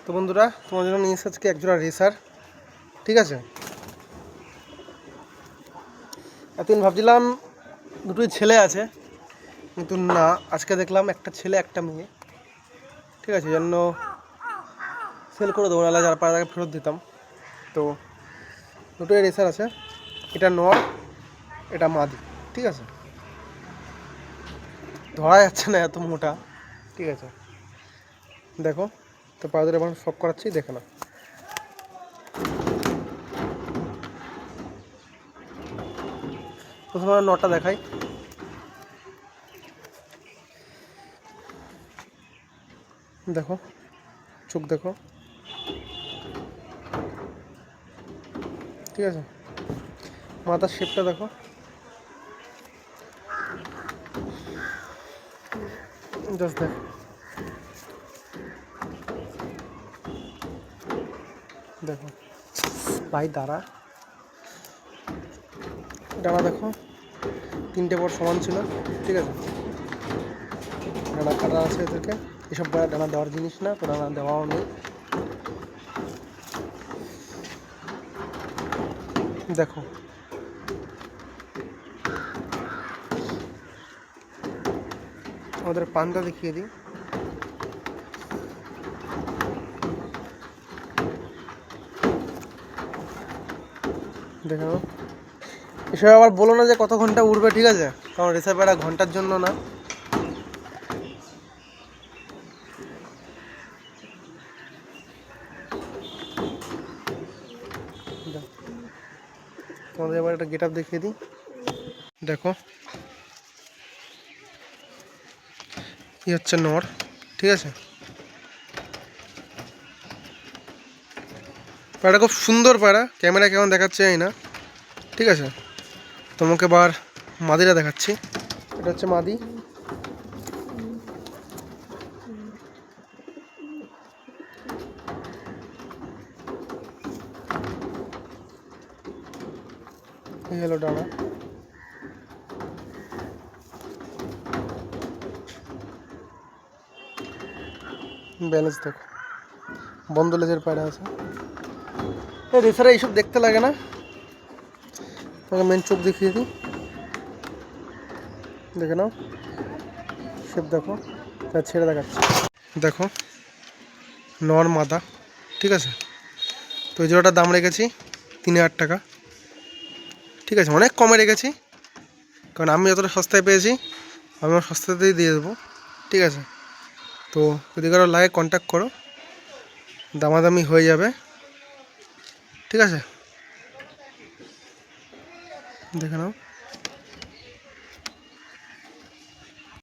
তো বন্ধুরা, তোমার জন্য নিয়ে এসেছি আজকে একজোড়া রেসার। ঠিক আছে, এতদিন ভাবছিলাম দুটোই ছেলে আছে, কিন্তু না, আজকে দেখলাম একটা ছেলে একটা মেয়ে। ঠিক আছে, জন্য সেল করে দেবো, নাহলে যার পাড়া তাকে ফেরত দিতাম। তো দুটোই রেসার আছে, এটা নর, এটা মাদি। ঠিক আছে, ধরা যাচ্ছে না, এত মোটা। ঠিক আছে, দেখো তো পাড়াদের এখন সব করাচ্ছি, দেখে না। প্রথমে নটা দেখাই। দেখো, চোখ দেখো। ঠিক আছে, মাথার শেপটা দেখো। জাস্ট দেখো, দেখো ভাই দাঁড়া। ডানা দেখো, তিনটে পর সমান ছিল। ঠিক আছে, ডানা কাটা আছে এদেরকে, এসব ডানা দেওয়ার জিনিস না, তো ডানা দেওয়াও নেই। দেখো, আমাদের পান্তা দেখিয়ে দিই। দেখো, এসব আবার বলো না যে কত ঘন্টা উড়বে। ঠিক আছে, কারণ রেসার প্যারা ঘন্টার জন্য না। তোমাদের এবার একটা গেট আপ দেখিয়ে দিই। দেখো, কি হচ্ছে নর। ঠিক আছে, পায়রা খুব সুন্দর পায়রা, ক্যামেরা কেমন দেখাচ্ছে জানি না। ঠিক আছে, তোমাকে এবার মাদিরা দেখাচ্ছি। এটা হচ্ছে মাদি। এই হলো ডানা। ব্যালেন্স দেখো, বন্ধ লেজের পায়রা আছে। রেসারে এইসব দেখতে লাগে না, তোমাকে মেন চোখ দেখিয়ে দিই। দেখে নাও, শেপ দেখো, তার ছেড়ে দেখাচ্ছি। দেখো, নর মাদা। ঠিক আছে, তো এই জোড়াটার দাম রেখেছি 3000 টাকা। ঠিক আছে, অনেক কমে রেখেছি, কারণ আমি যতটা সস্তায় পেয়েছি আমি আমার সস্তাতেই দিয়ে দেবো। ঠিক আছে, তো যদি কারো লাগে কন্ট্যাক্ট করো, দামাদামি হয়ে যাবে। ঠিক আছে, দেখে নাও।